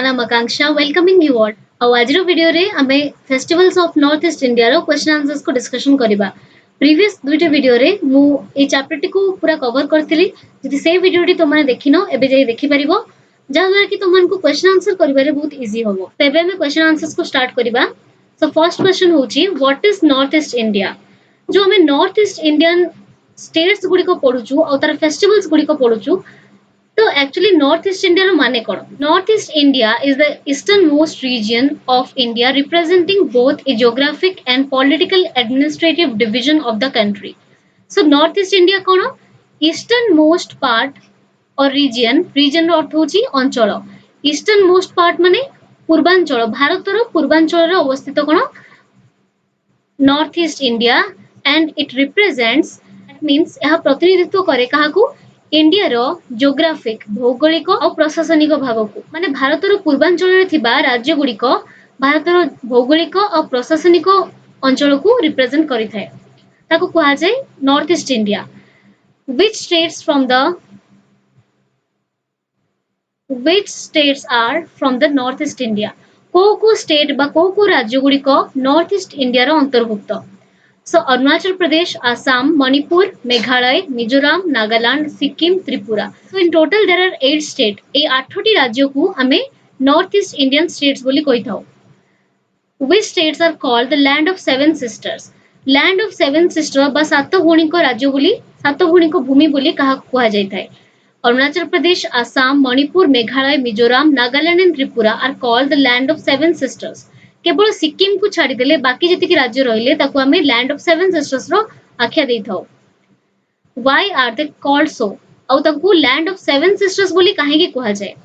नाम Akanksha welcoming you all आज video रे आमे festivals of north east India रो क्वेश्चन आंसर्स को डिस्कशन करिबा प्रीवियस दुईटा वीडियो रे मु ए चैप्टर टी को पूरा कवर करथिली जदि से वीडियो टी तुमने देखिनो एबे जाई देखि परिबो जा द्वारा कि तुमन को क्वेश्चन आंसर करिबारे बहुत इजी होबो तेबे हमें क्वेश्चन आंसर्स को स्टार्ट करिबा सो फर्स्ट क्वेश्चन होची what is north east India जो हमें नॉर्थ ईस्ट इंडियन स्टेट्स गुडी को पढुचू और तार फेस्टिवल्स गुडी को पढुचू तो एक्चुअली नॉर्थ ईस्ट इंडिया माने कौन north east India is the eastern most region of India representing both a geographic and political administrative division of the country so north east India कौन eastern most part और region अर्थ होची अंचल eastern most part माने पूर्वांचल भारतर पूर्वांचल अवस्थित कौन north east India and it represents that means यह प्रतिनिधित्व करे काहाकू इंडिया रो जियोग्राफिक भौगोलिक और प्रशासनिक भाग को माने भारतर पूर्वांचल रे थिबा राज्य गुडी को भारतर भौगोलिक और प्रशासनिक अंचल को रिप्रेजेंट करि थाए ताको कहा जाय north east India which states are from the north east india को स्टेट बा को राज्य गुडी को नॉर्थ ईस्ट इंडिया रो अंतर्भुक्त so Arunachal Pradesh Assam Manipur Meghalaya Mizoram Nagaland Sikkim Tripura so in total there are 8 state ए 8टी राज्य को हमें नॉर्थ ईस्ट इंडियन स्टेट्स बोली कहि थाउ which states are called the land of seven sister बा सात भूणी को राज्य बोली सात भूणी को भूमि बोली कहा कुआ जाय थाए Arunachal Pradesh Assam Manipur Meghalaya Mizoram Nagaland and Tripura are called the land of seven sisters केवल सिक्किम को छाड़ी देले बाकी जति राज्य रहिले ताको हमें लैंड ऑफ सेवन सिस्टर्स रो आख्या देई थाओ why are they called so औ ताको लैंड ऑफ सेवन सिस्टर्स बोली काहे के कहा जाय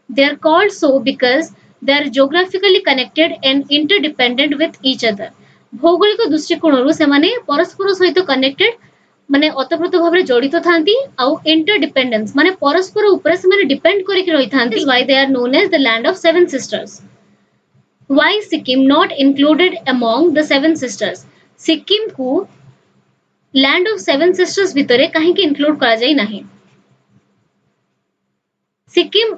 they are called so because they are geographically connected and interdependent with each other भौगोलिक दृष्टिकोण रु से माने परस्पर सहित कनेक्टेड माने ओतप्रोत भाव रे जड़ित थांती औ इंटरडिपेंडेंस माने परस्पर ऊपर से माने डिपेंड करि के रहि थांती why they are known as the land of seven sisters Why Sikkim not included among the seven sisters? Sikkim को land of seven sisters भितरे कहीं के include करा जाए नहीं. Sikkim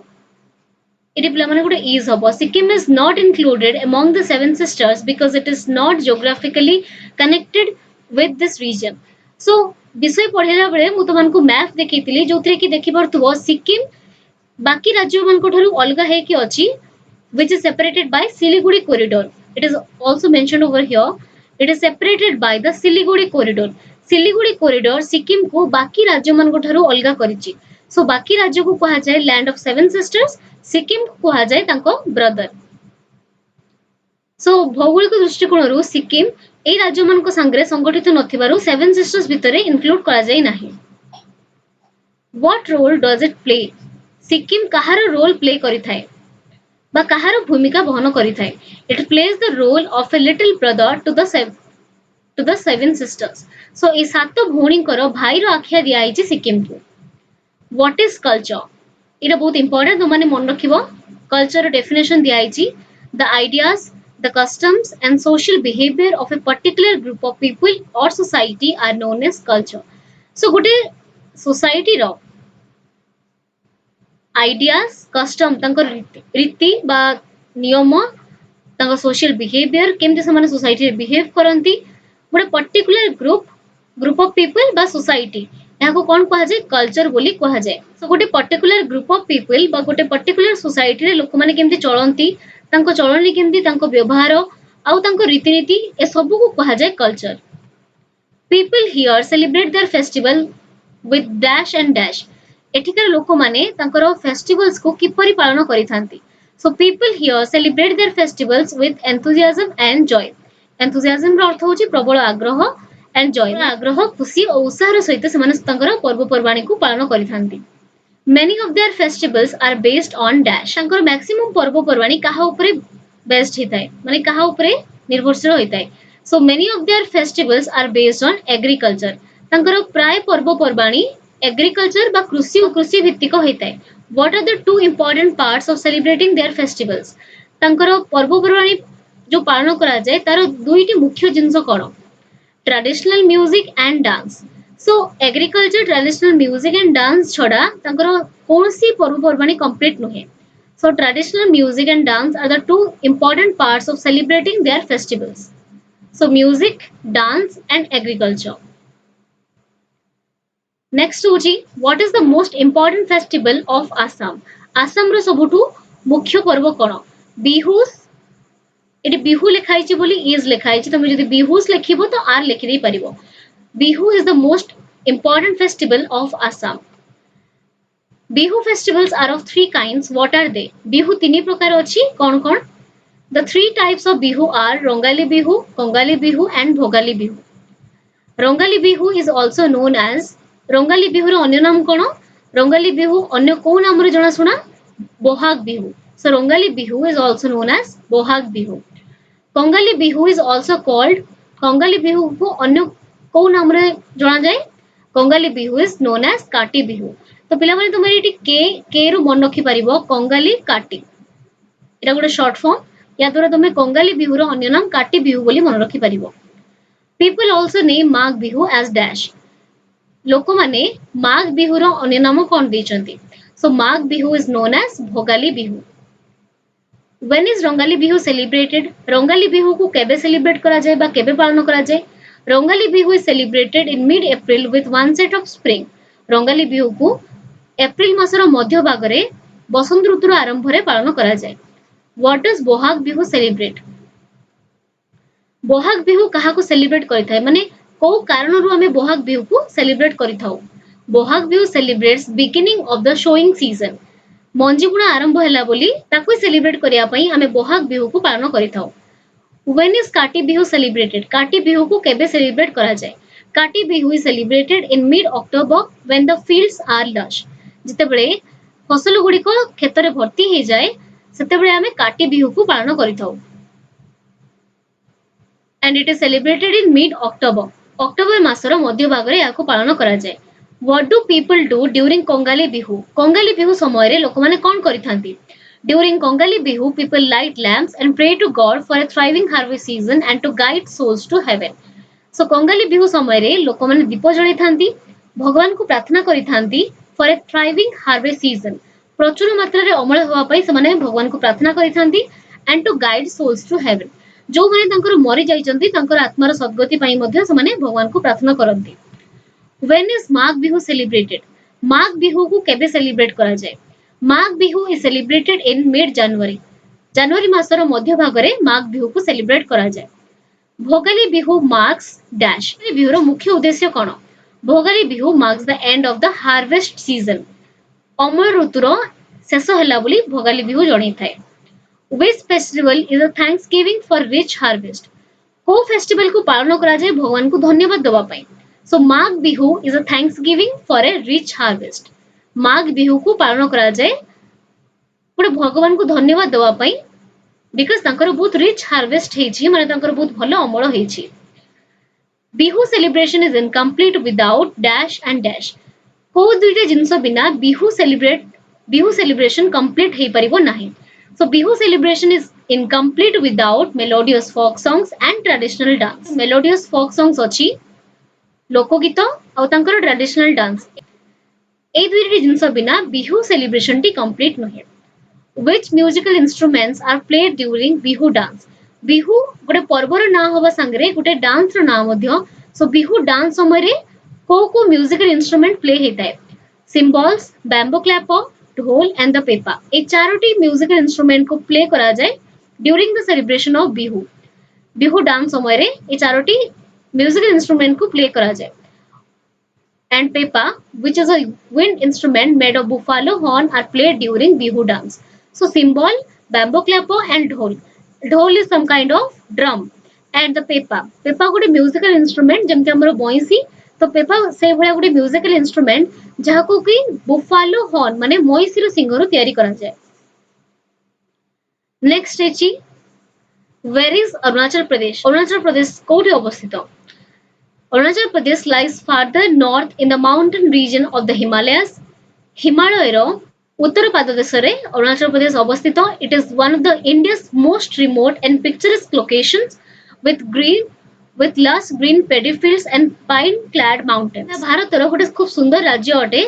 इधर प्ले माने गुड़े ease होगा. Sikkim is not included among the seven sisters because it is not geographically connected with this region. So विषय पढ़ेला बड़े मुझे मन को मैप देखी थी जो थे कि देखी बार तो वो सिक्किम बाकी राज्यों मन को ठारू अलगा है कि अच्छी which is separated by Siliguri corridor. It is also mentioned over here. It is separated by the Siliguri corridor. Siliguri corridor Sikkim को बाकी राज्यों मन को ठारू अलगा करिछि. So बाकी राज्यों को कहा जाए land of seven sisters, Sikkim को कहा जाए तांको brother. So भौगोलिक दृष्टिकोणरू सिक्किम ए राज्य मन को संग्रह संगठित नथिबारु सेवन सिस्टर्स भितरे इंक्लूड करा जाय नाही. What role does it play? Sikkim कहार रोल प्ले करि थाए बा कहार भूमिका बहन करि थाए it plays the role of a little brother to the seven sisters so ए सात भौणी कर भाई रो आख्या दिया आइछि सिक्किम को व्हाट इज कल्चर इटा बहुत इंपोर्टेंट तो माने मन रखिबो कल्चर डेफिनेशन दिया आइछि the ideas the customs and social behaviour of a particular group of people or society are known as culture so गुटे सोसाइटी रो आइडियाज कस्टम तांकर रीति बा नियम तांकर सोशल बिहेवियर केमते समान सोसाइटी रे बिहेव करंती गोटे पर्टिकुलर ग्रुप ऑफ पीपल बा सोसाइटी याको कोन कहा जाय कल्चर बोली कहा जाय सो गोटे पर्टिकुलर ग्रुप ऑफ पीपल बा गोटे पर्टिकुलर सोसाइटी रे लोक माने केमते चलंती तांको चलनी केमते तांको व्यवहार आउ तांको रीतिनीति ए सब को कहा जाय culture people here celebrate their festival with dash and dash एठिकर लोक माने तांकर फेस्टिवल्स को किपरि पालन करि थांती so people here celebrate their festivals with enthusiasm and joy enthusiasm रो अर्थ होची प्रबल आग्रह एंड जॉय आग्रह खुशी और उत्साह सहित से माने तांकर पर्व पर्वाणी को पालन करि थांती many of their festivals are based on dash तांकर मैक्सिमम पर्व पर्वाणी काहा ऊपर बेस्ड हिताय माने काहा ऊपर निर्भरशील होइताय so many of their festivals are based on agriculture तांकर प्राय पर्व पर्वाणी एग्रीकल्चर बा कृषि भित्तिक होइताय what are the two important parts of celebrating their festivals तांकर पर्वपर्वाणी जो पालन करा जाय तार दुईटी मुख्य जिंस कोन traditional music and dance so agriculture traditional music and dance छडा तांकर कोनसी पर्वपर्वाणी कंप्लीट नहे So traditional music and dance are the two important parts of celebrating their festivals. So music, dance and agriculture. Next hoji, what is the most important festival of Assam? Assam ro ସବୁଠୁ ମୁଖ୍ୟ ପର୍ବ କ'ଣ? ବିହୁ, ଏଠି ବିହୁ ଲେଖା ହେଇଛି ବୋଲି is ଲେଖା ହେଇଛି, ତମେ ଯଦି ବିହୁସ୍ ଲେଖିବ ତ ଆର୍ ଲେଖି ଦେଇ ପାରିବ. Bihu is the most important festival of Assam. Bihu festivals are of three kinds. What are they? Bihu ତିନି ପ୍ରକାର ଅଛି. କ'ଣ କ'ଣ? The three types of Bihu are Rongali Bihu, Kongali Bihu and Bhogali Bihu. Rongali Bihu is also known as Rongali Bihu ର ଅନ୍ୟ ନାମ କ'ଣ? Rongali Bihu ଅନ୍ୟ କୋଉ ନାମରେ ଜଣାଶୁଣା? Bohag Bihu. So Rongali Bihu is also known as Bohag Bihu. Kongali Bihu is also called Kongali Bihu को अन्य କୋଉ ନାମରେ ଜଣାଯାଏ? Kongali Bihu is known as Kati Bihu. ତ ପିଲାମାନେ ତୁମେ ଏଠି କେ ରୁ ମନେ ରଖିପାରିବ କଙ୍ଗାଲି କାଟି, ଏଇଟା ଗୋଟେ ସର୍ଟ ଫର୍ମ. ୟା ଦ୍ୱାରା ତୁମେ କଙ୍ଗାଲି ବିହୁର ଅନ୍ୟ ନାମ କାଟି ବିହୁ ବୋଲି ମନେ ରଖିପାରିବ. People also name Magh Bihu as dash. ଲୋକମାନେ ମାଘ ବିହୁର ଅନ୍ୟ ନାମ କ'ଣ ଦେଇଛନ୍ତି? So Magh Bihu is known as Bhogali Bihu. When is Rongali Bihu celebrated? Rongali Bihu को केबे सेलिब्रेट कराଯାଏ ବା କେବେ ପାଳନ କରାଯାଏ? Rongali Bihu is celebrated in mid-April with one set of spring. Rongali Bihu को एप्रिल मासर मध्य भागरे बसंत ऋतुर आरंभरे पालन कराଯାଏ. What does Bohag Bihu celebrate? Bohag Bihu काहाको सेलिब्रेट करिथाय, माने को कारणरू आमे Bohag Bihu को सेलिब्रेट करिथाउ. Bohag Bihu celebrates beginning of the sowing season. मंजी गुणा आरंभ होला बोली ताको सेलिब्रेट करिया पई आमे Bohag Bihu को पालन करिथाउ. When is Kati Bihu celebrated? Kati Bihu को केबे सेलिब्रेट करा जाए? Kati Bihu is celebrated in mid-October when the fields are lush. जितेबळे फसल गुड़िक क्षेत्र भर्ती हो जाए सेतेबळे आमे काटी बिहू को पालन करिथाउ. And it is celebrated in mid-October. October मासर मध्य भागरे याको पालन करा जाए. What do people do during Kongali Bihu? Kongali Bihu समय रे लोक माने कोन करिथांती? During Kongali Bihu, people light lamps and pray to God for a thriving harvest season and to guide souls to heaven. So Kongali Bihu समय रे लोक माने दीप जळै थांती, भगवान को प्रार्थना करि थांती for a thriving harvest season. प्रचुर मात्रा रे अमल होवा पई समाने भगवान को प्रार्थना करि थांती and to guide souls to heaven. जो माने तांकर मरि जाइचंती तांकर आत्मार सद्गति पई मध्ये समाने भगवान को प्रार्थना करंती. When is Magh Bihu celebrated? Magh Bihu को केबे सेलिब्रेट करा जाय? Magh Bihu is celebrated in mid January. जनवरी मासर मध्य भागरे Magh Bihu को सेलिब्रेट करा जाय. Bhogali Bihu marks dash. बिहुर मुख्य उद्देश्य कोन? Bhogali Bihu marks the end of the harvest season. अमल ऋतुर शेष होला बोली Bhogali Bihu जणै थाए. Which festival is a thanksgiving for rich harvest? को फेस्टिवल को पालन करा जाय भगवान को धन्यवाद देवा पई? So Magh Bihu is a thanksgiving for a rich harvest. Magh Bihu को पालन करा जाय पुरे भगवान को धन्यवाद देवा पई because तांकर बहुत rich harvest हेछि, माने तांकर बहुत भलो अमल हेछि. Bihu celebration is incomplete without dash and dash. को दुइटा जिंस बिना Bihu celebration complete हेइ परिबो नाही. So Bihu celebration is incomplete without melodious folk songs and traditional dance. Melodious folk songs अछि, लोकगीत आ तांकर ट्रेडिशनल डांस. ए दुइटा जिंस बिना Bihu celebration टी कंप्लीट नहे. Which musical instruments are played during Bihu dance? Bihu गोटे पर्वर ना होबा संगरे गोटे डांस रो नाम मध्य. So Bihu dance समय रे को म्यूजिकल इंस्ट्रूमेंट प्ले हेताय? Cymbals, bamboo clapper, dhol and the pepa. ए चारोटी म्यूजिकल इंस्ट्रूमेंट को प्ले करा जाय during the celebration of Bihu. Bihu dance समय रे ए चारोटी म्यूजिकल इंस्ट्रूमेंट को प्ले करा जाय. And pepa, which is a wind instrument made of buffalo horn, are played during Bihu dance. So cymbal, bamboo clapper and dhol. Dhol is some kind of drum. And the pepa. Pepa गोटे musical instrument जेमति हमर बंसी. तो pepa से भलिया गोटे musical instrument जहाको कि buffalo horn माने मइसिर सिंगरो तयारी करा जाय. Next Aichi where is Arunachal Pradesh? Arunachal Pradesh कोठे अवस्थित? Arunachal Pradesh lies farther north in the mountain region of the Himalayas. Himalaya रो उत्तर पाददेश रे अरुणाचल प्रदेश अवस्थित. It is one of the India's most remote and picturesque locations with lush green paddy fields and pine clad mountains. Bharat रो गोटे खूब सुंदर राज्य अटे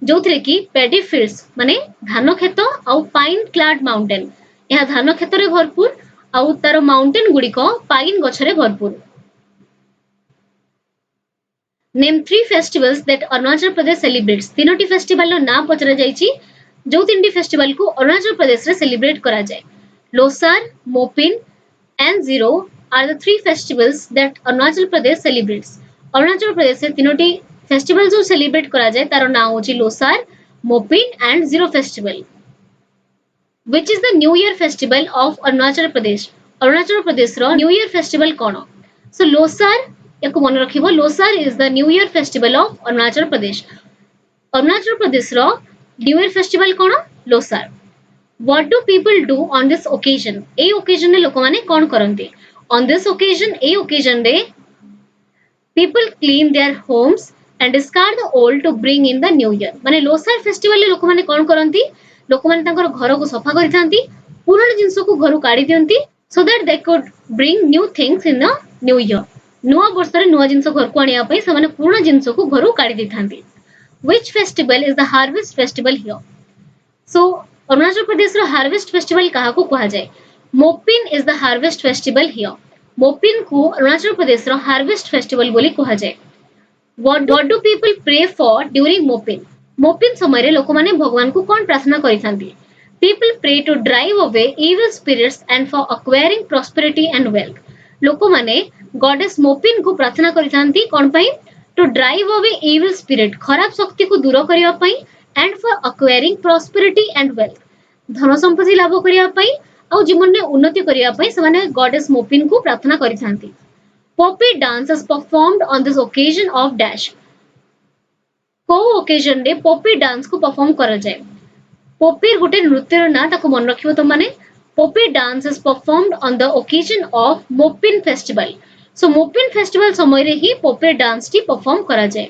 जो थरे की पेडी फील्ड्स माने धान खेत आउ पाइन क्लाड माउंटेन यह धान क्षेत्र रे भरपूर आउ तार माउंटेन गुडी को पाइन गछरे भरपूर name three festivals that Arunachal Pradesh celebrates तीनोटी फेस्टिवल रो नाम पचरा जायछि जो तीनटी फेस्टिवल को अरुणाचल प्रदेश रे सेलिब्रेट करा जाय Losar Mopin and Zero are the three festivals that Arunachal Pradesh celebrates. Arunachal Pradesh से तीनोटी फेस्टिवल जो सेलिब्रेट करा जाए तार नाम होची Losar Mopin and Ziro festival which is the new year festival of Arunachal Pradesh Arunachal Pradesh रो न्यू ईयर फेस्टिवल कोन सो लोसार याको मन रखिबो Losar is the new year festival of Arunachal Pradesh रो न्यू ईयर फेस्टिवल कोन Losar What do people do on this occasion? ए occasion रे लोक माने कोन करंती? On this occasion, ए occasion रे people clean their homes and discard the old to bring in the new year. माने Losar festival रे लोक माने कोन करंती? लोक माने तांकर घर को सफा करिथांती, पुराण जिंस को घरु काढी दियंती so that they could bring new things in the new year. नुआ वर्ष रे नुआ जिंस घर को आनिया पई समाने पुराण जिंस को घरु काढी दिथांती. Which festival is the harvest festival here? So Arunachal Pradesh रो हार्वेस्ट फेस्टिवल कहा को कहा जाए Mopin is the harvest festival here Mopin को अरुणाचल प्रदेश रो हार्वेस्ट फेस्टिवल बोली कहा जाए what do people pray for during Mopin Mopin समय रे लोक माने भगवान को कोन प्रार्थना करिथांती people pray to drive away evil spirits and for acquiring prosperity and wealth लोक माने गॉडेस मोपिन को प्रार्थना करिथांती कोन पई to drive away evil spirit खराब शक्ति को दूर करिया पई and for acquiring prosperity and wealth धन संपत्ति लाभ करिया पई और जीवन में उन्नति करिया पई समाने गॉडेस मोपिन को प्रार्थना करिथांती Popir dance is performed on this occasion of dash को ओकेजन रे पोपी डांस को परफॉर्म करा जाय पोपी गुटे नृत्य ना ताको मन रखिबो तो माने Poppy dance is performed on the occasion of Mopin festival so Mopin festival समय रे ही पोपी डांस टी परफॉर्म करा जाय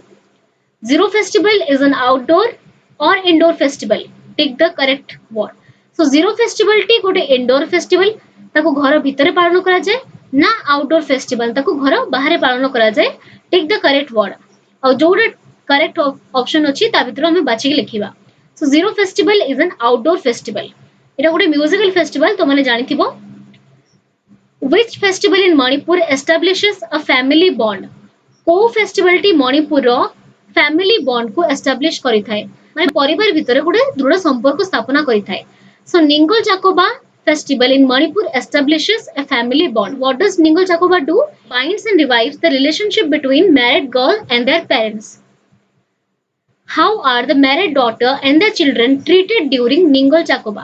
zero festival is an outdoor or indoor festival take the correct word so zero festival T गोटे indoor festival ताको घर भीतर पालन करा जाय ना outdoor festival ताको घर बाहर पालन करा जाय take the correct word और जोडे करेक्ट ऑप्शन अछि ता भीतर हम बाछि के लिखिबा so zero festival is an outdoor festival एटा गोटे म्यूजिकल फेस्टिवल तो माने जानिथिबो which festival in Manipur establishes a family bond को फेस्टिवल टी मणिपुर रो फैमिली बॉन्ड को एस्टैब्लिश करि थाए माने परिवार भितर गोटे दृढ़ संपर्क स्थापना करि थाए सो निंगल चाकोबा festival in Manipur establishes a family bond what does Ningal Chakoba do binds and revives the relationship between married girl and their parents how are the married daughter and their children treated during Ningal Chakoba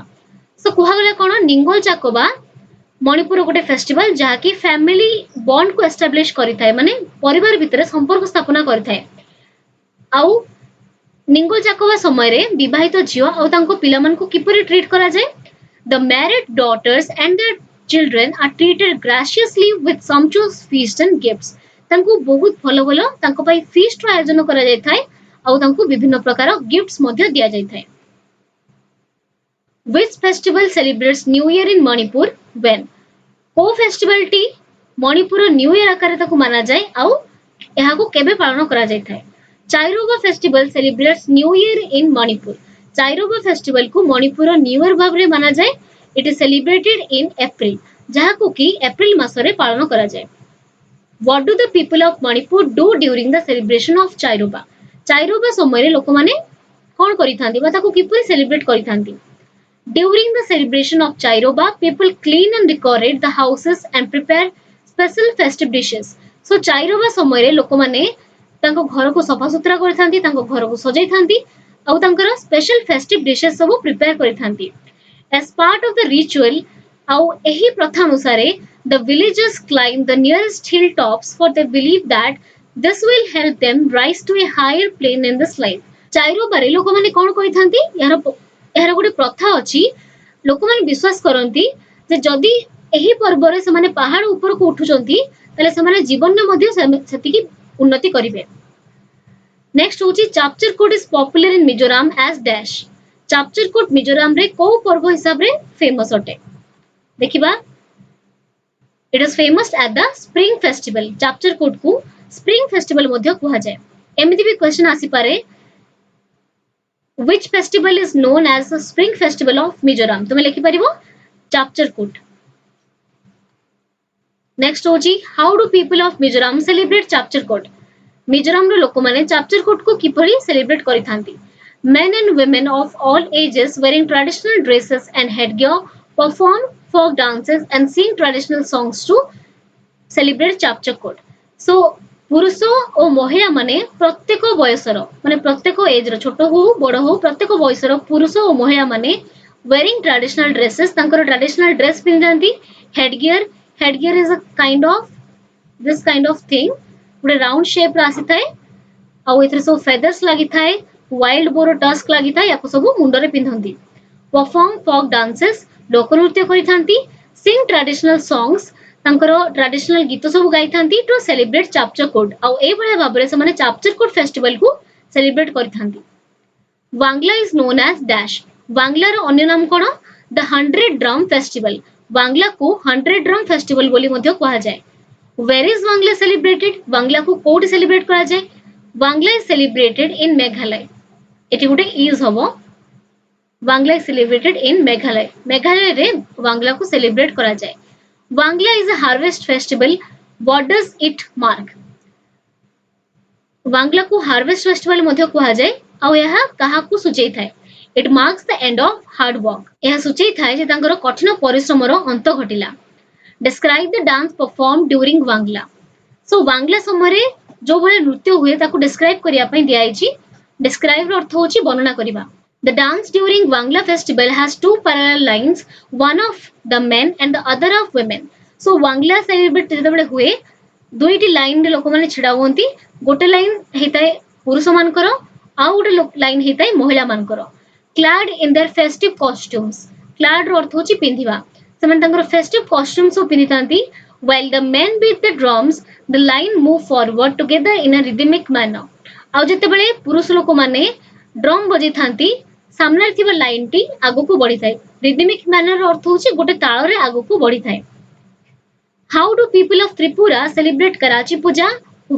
so कुहा गला कोन Ningal Chakoba Manipur गोटे festival जहा कि family bond को establish करि थाए माने परिवार भितर संपर्क स्थापना करि थाए आउ निंगल चाकोबा समय रे विवाहित झियो आउ तांको पिलामन को किपरि ट्रीट करा जाय the married daughters and their children are treated graciously with sumptuous feast and gifts तांको बहुत भलो भलो तांको पई फीस्ट रो आयोजन करा जाय थाए आउ तांको विभिन्न प्रकार गिफ्ट्स मध्ये दिया जाय थाए which festival celebrates new year in Manipur when को फेस्टिवल टी मणिपुर न्यू ईयर आकार ताको माना जाय आउ एहा को केबे पालन करा जाय थाए Cheiraoba festival celebrates new year in Manipur Cheiraoba festival को मणिपुर न्यू ईयर भाव रे माना जाय it is celebrated in April जहा को कि अप्रैल मास रे पालन करा जाय what do the people of Manipur do during the celebration of Cheiraoba समय रे लोक माने कोन करिथांती बा ताको किपरि सेलिब्रेट करिथांती during the celebration of Cheiraoba people clean and decorate the houses and prepare special festive dishes सो चाइरोबा समय रे लोक माने तांको घर को सफा सुतरा करिथांती तांको घर को सजाई थांती आउ तांकर स्पेशल फेस्टिव डिशेस सब प्रिपेयर करिथांती as part of the ritual आउ एही प्रथा अनुसार the villagers climb the nearest hill tops for they believe that this will help them rise to a higher plane in this life चाइरो बारे लोक माने कोन कहिथांती यार गोटे प्रथा अछि लोक माने विश्वास करंती जे जदी एही पर्व रे से माने पहाड़ ऊपर को उठुचंती तले से माने जीवन में मध्ये सेति की उन्नति करिवे नेक्स्ट होची Chapcharkut is popular in Mizoram as dash Chapcharkut Mizoram रे को पर्व हिसाब रे फेमस अटे देखिबा it is famous at the spring festival Chapcharkut को स्प्रिंग फेस्टिवल मध्ये कुहा जाय एमिति भी क्वेश्चन आसी पारे Which festival is known as the Spring Festival of Mizoram? तुम लिखि परिबो चापचरकूट. नेक्स्ट होची how do people of Mizoram celebrate Chapcharkut? Mizoram रो लोक माने चापचरकूट को किपरि सेलिब्रेट करिथांती. Men and women of all ages wearing traditional dresses and headgear perform folk dances and sing traditional songs to celebrate चापचरकूट. So पुरुष और महिला माने प्रत्येक बयसर माने प्रत्येक एज रो छोट हो बड़ हो प्रत्येक बयसर पुरुष और महिला माने wearing traditional dresses तांकर ट्रेडिशनल ड्रेस पिंधांती. Headgear is a kind of this kind of thing गोटे राउंड शेप आसी थाए आउ एथरे सब फेदर्स लागि थाए वाइल्ड बोरो टस्क लागि थाए याको सब मुंडो रे पिंधंती. परफॉर्म फोक डांसेस लोक नृत्य करिथांती. सिंग ट्रेडिशनल सॉन्ग्स तांकर ट्रेडिशनल गीत सब गाई थांती टू सेलिब्रेट चापचरकूट आउ ए भले भाबरे से माने चापचरकूट फेस्टिवल को सेलिब्रेट करिथांती. Wangala is known as dash. Wangala रो अन्य नाम कोन? The 100 drum festival. वांगला को 100 ड्रम फेस्टिवल बोली मध्य कहा जाय. Where is Wangla celebrated? Wangla को कोड सेलिब्रेट करा जाय. Wangla is celebrated in Meghalaya. Eighty गोटे इज हबो. Wangla is celebrated in Meghalaya. Meghalaya रे वांगला को सेलिब्रेट करा जाय. Wangla is a harvest festival. What does it mark? Wangala को हार्वेस्ट फेस्टिवल मध्य कहा जाय आ यहा कहा को सूचै थाए. It marks the end of hard work. यहा सूचै थाए जे तांकर कठिन परिश्रम रो अंत घटिला. Describe the dance performed during Wangla. So Wangla समय जो भले नृत्य हुए ताको describe करिया पई दिया आइची. Describe रो अर्थ होची वर्णना करिबा. The dance during Wangla festival has two parallel lines, one of the men and the other of women. So Wangla celebrate जेतेबेले हुए दुईटी लाइन रे लोक माने छिडा होंती. गोटे लाइन हेताय पुरुष मानकर आ गोटे लाइन हेताय महिला मानकर. Clad in their festive costumes. Clad रो अर्थ होची पिंधिबा. ସେମାନେ ତାଙ୍କର ଫେଷ୍ଟିଭ କଷ୍ଟ୍ୟୁମ ସବୁ ପିନ୍ଧିଥାନ୍ତି. while the men beat the drums the line move forward together in a rhythmic manner. ଆଉ ଯେତେବେଳେ ପୁରୁଷ ଲୋକମାନେ ଡ୍ରମ୍ ବଜେଇଥାନ୍ତି ସାମ୍ନାରେ ଥିବା ଲାଇନଟି ଆଗକୁ ବଢିଥାଏ. rhythmic manner ର ଅର୍ଥ ହେଉଛି ଗୋଟେ ତାଳରେ ଆଗକୁ ବଢିଥାଏ. how do people of Tripura celebrate Karachi Puja?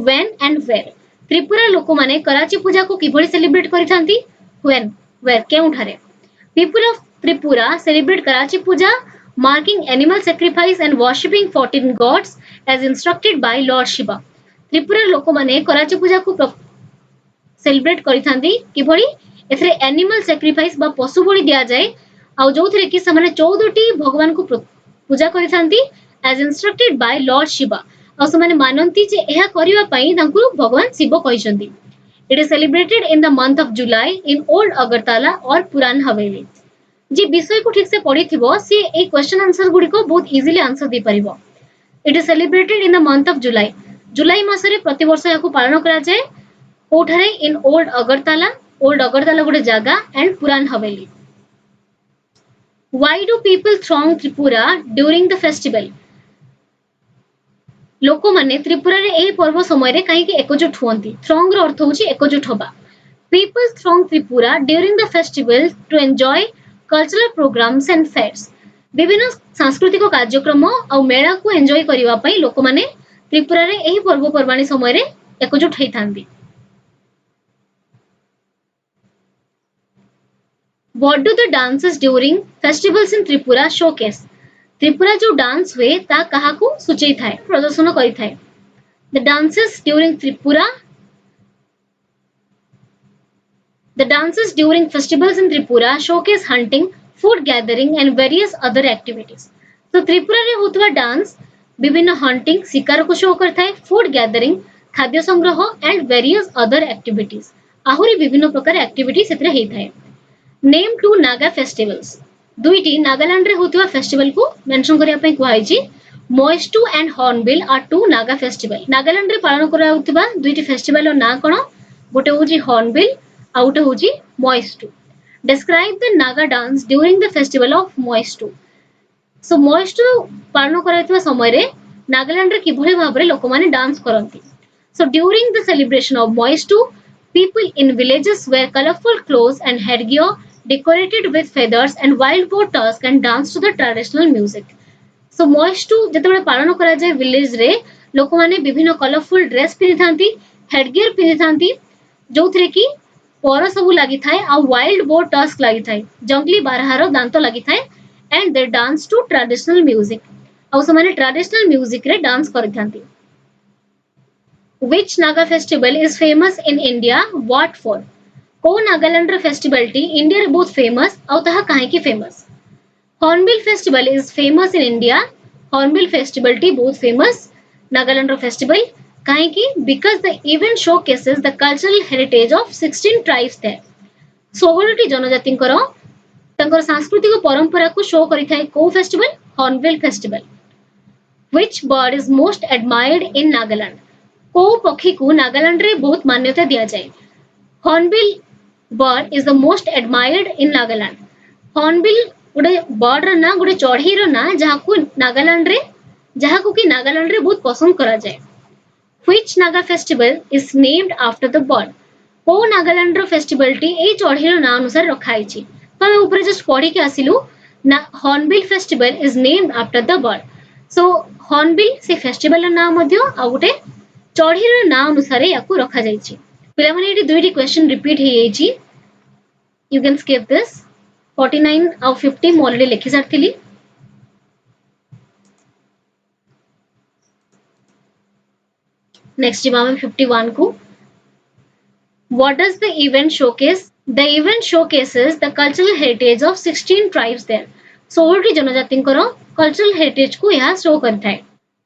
when and where? Tripura ଲୋକମାନେ କରାଚି ପୂଜାକୁ କିଭଳି ସେଲିବ୍ରେଟ କରିଥାନ୍ତି? when where କେଉଁଠାରେ? people of Tripura celebrate Karachi Puja marking animal sacrifice and worshipping 14 gods as instructed by Lord Shiva. Tripura लोक माने कराची पूजा को celebrate करिथांती किभली एथरे animal sacrifice बा पशु बलि दिया जाय आ जोथरे कि समाने 14 टी भगवान को पूजा करिथांती as instructed by Lord Shiva. आ समाने मानंती जे एहा करिवा पई तांकु भगवान Shiv कहिसंती. It is celebrated in the month of July in Old Agartala or Puran Haveli. जे विषय को ठीक से पढ़ी थिबो से ए क्वेश्चन आंसर गुडी को बहुत इजीली आंसर दे परिबो. It is celebrated in the month of July. July मासरे प्रति वर्ष याको पालन करा जाय कोठारे in old Agartala. Old Agartala गोटे जागा एंड पुरान हवेली. Why do people throng Tripura during the festival? लोक माने त्रिपुरा रे एही पर्व समय रे काहे कि एकजुट होंती. थ्रॉन्ग रो अर्थ होची एकजुट होबा. People throng Tripura during the festival to enjoy cultural programmes and fairs. विभिन्न सांस्कृतिक कार्यक्रम और मेला को एंजॉय करिवा पई लोक माने त्रिपुरा रे एही पर्व पर्वाणी समय रे एकजुट हेइथांती. What do the dances during festivals in Tripura showcase? Tripura जो डांस हुए ता कहा को सूचै थाए प्रदर्शन करि थाए. The dances during festivals in Tripura showcase hunting, food gathering and various other activities. तो त्रिपुरा रे होतवा डांस विभिन्न हंटिंग शिकार को शो करता है, फूड गैदरिंग खाद्य संग्रह एंड वेरियस अदर एक्टिविटीज आहुरी विभिन्न प्रकार एक्टिविटी सेतरे हेइ थाए. Name two Naga festivals. दुईटी नागालैंड रे होतवा फेस्टिवल को मेंशन करिया पई कुहाई छि. मोइस्टू and Hornbill are two Naga festival. Nagaland रे पालन करा होतवा दुईटी फेस्टिवल ना कोन? गोटे होची हॉर्नबिल आ गोटे होची मोइस्टू. Describe the Naga dance during the festival of Moistu. So Moistu पालन कराइतवा समय रे नागालैंड रे किभଳି भाबरे लोक माने dance करंती. So during the celebration of Moistu, people in villages wear colorful clothes and headgear decorated with feathers and wild boar tusk and dance to the traditional music. So Moistu जेतेबेले पालन करा जाय village रे लोक माने विभिन्न colourful dress पिनिथांती, headgear पिनिथांती जोथरे कि पर सब लगी थाए आ वाइल्ड बोर टस्क लगी थाए जंगली बारहार दांत लगी थाए and they dance to traditional music आ से ट्रेडिशनल म्यूजिक रे डांस करथांती Which Naga festival is famous in India? What for? को नागालैंड रो फेस्टिवल टी इंडिया रे बहुत फेमस आ ताहा काहे की famous Hornbill festival is famous in India Hornbill festival टी बहुत फेमस नागालैंड रो फेस्टिवल काहे की because the event showcases the cultural heritage of 16 tribes there 16 टी जनजातिंकर तांकर सांस्कृतिक परंपरा को शो करिथाय को festival Hornbill festival Which bird is most admired in Nagaland? को पक्षी को नागालैंड रे बहुत मान्यता दिया जाए hornbill bird is the most admired in Nagaland hornbill गोटे बर्ड रा ना गोटे चढ़ई रा ना जहाको नागालैंड रे जहाको कि नागालैंड रे बहुत पसंद करा जाए Which Naga festival is named after the bird? को नागालैंड रो फेस्टिवल टी ए चढ़ई रा ना अनुसार रखा आइछि तो हम ऊपर जस्ट पढ़ी के आसिलु ना hornbill festival is named after the bird so hornbill से फेस्टिवल रा नाम मध्य आ गोटे चढ़ीर ना अनुसार याकू रखा जाइछि पिला माने एटी दुईटी क्वेश्चन रिपीट हे जाइछि यू कैन स्किप दिस 49 और 50 मु ऑलरेडी लिखि सारथिली नेक्स्ट जिमा में 51 को what does the event showcase the event showcases the cultural heritage of 16 tribes there 16 टी जनजातिंकर कल्चरल हेरिटेज को यह शो करथाय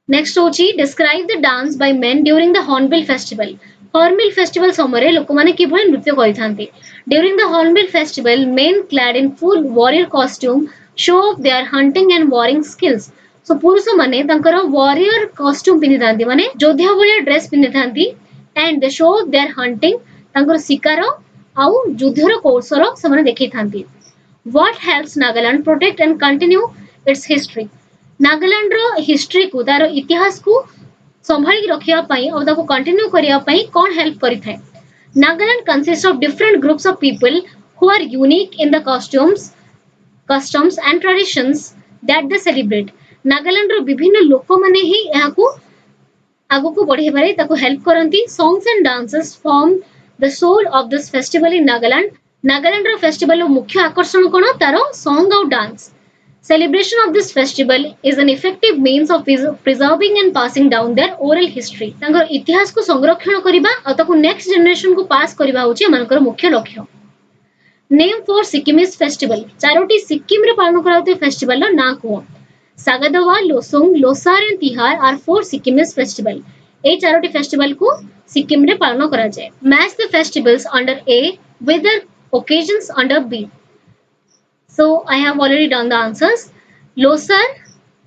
नेक्स्ट होची describe the dance by men during the Hornbill festival Hornbill festival समय लोक माने किभଳି नृत्य करिथांती during the Hornbill festival men clad in full warrior costume show off their hunting and warring skills so पुरुष माने तांकर वॉरियर कॉस्ट्यूम पिनिथांती माने योद्धा भलिया ड्रेस पिनिथांती and the show off their hunting तांकर शिकार आउ युद्धर कौशल से देखैथांती what helps Nagaland protect and continue its history Nagaland रो हिस्ट्री को तार इतिहास को संभाली रखिया पई और ताको कंटिन्यू करिया पई कोन हेल्प करिथाय Nagaland consist of different groups of people who are unique in the customs and traditions that they celebrate Nagaland रो विभिन्न लोक माने ही यहा को आगो को बढ़े बारे ताको हेल्प करंती songs and dances form the soul of this festival in Nagaland रो फेस्टिवल रो मुख्य आकर्षण कोन तारो सॉन्ग और dance Celebration of this festival is an effective means of preserving and passing down their oral history. तांकर इतिहास को संरक्षण करिबा आ ताको नेक्स्ट जनरेशन को पास करिबा होची मानकर मुख्य लक्ष्य नेम फॉर सिक्किमिस फेस्टिवल चारोटी सिक्किम रे पालन कराउते फेस्टिवल रो ना को Sagadawa Losoong Losar and Tihar are four Sikkimese festival ए चारोटी फेस्टिवल को सिक्किम रे पालन करा जाय match the festivals under A with the occasions under B So I have already done the answers. Losar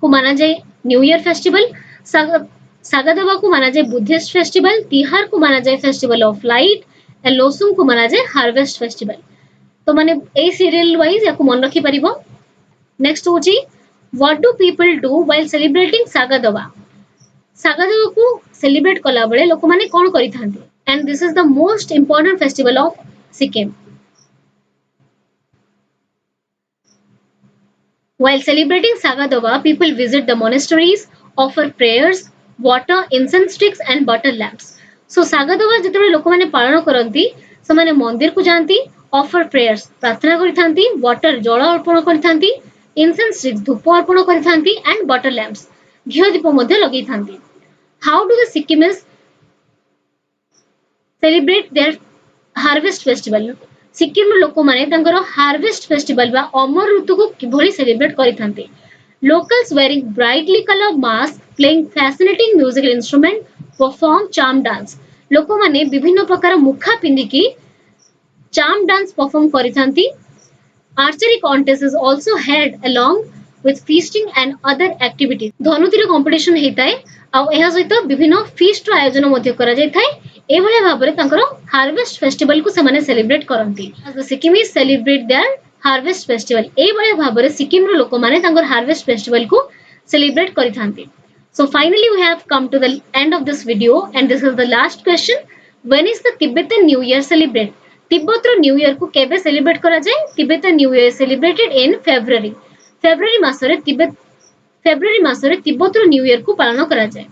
को माना जाए न्यू ईयर फेस्टिवल सागादवा को माना जाए बुद्धिस्ट फेस्टिवल तिहार को माना जाए फेस्टिवल ऑफ लाइट एंड लोसुम को माना जाए हार्वेस्ट फेस्टिवल तो माने ए सीरियल वाइज याको मन रखि परिबो नेक्स्ट होची what do people do while celebrating Sagadawa को सेलिब्रेट कला बेले लोक माने कोन करिथांती and this is the most important festival of Sikkim While celebrating Sagadova, people visit the monasteries, offer prayers, water, incense sticks and butter lamps. So Sagadova जेतबे लोक माने पालन करंती से माने मंदिर को जानती offer prayers प्रार्थना करिथांती water जल अर्पण करिथांती incense sticks धूप अर्पण करिथांती and butter lamps घिओ दीप मध्ये लगैथांती How do the Sikkimese celebrate their harvest festival? Sikkim लोक माने तांकर हार्वेस्ट फेस्टिवल बा अमर ऋतु को किभଳି सेलिब्रेट करिथांते locals wearing brightly coloured mask playing fascinating musical instrument perform Cham dance लोक माने विभिन्न प्रकार मुखा पिंदी की चार्म डांस परफॉर्म करिथांती archery contest is also held along with feasting and other activities धनुतीर कंपटीशन हेताय आ एहा सहित विभिन्न फीस्ट आयोजन मध्ये करा जाय थाय ए भले भाबरे तांकर हार्वेस्ट फेस्टिवल को समाने सेलिब्रेट करंती the Sikkimese celebrate their harvest festival ए भले भाबरे सिक्किम रो लोक माने तांकर हार्वेस्ट फेस्टिवल को सेलिब्रेट करिथांती so finally we have come to the end of this video and this is the last question when is the Tibetan new year celebrate Tibet रो न्यू ईयर को केबे सेलिब्रेट करा जाय Tibetan new year celebrated in February मासरे Tibet रो new year को पालन करा जाय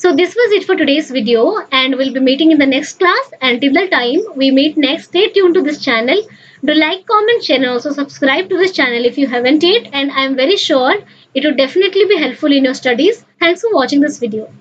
So this was it for today's video, and we'll be meeting in the next class. Until the time we meet next, stay tuned to this channel. Do like, comment, share, and also subscribe to this channel if you haven't yet. And I'm very sure it would definitely be helpful in your studies. Thanks for watching this video.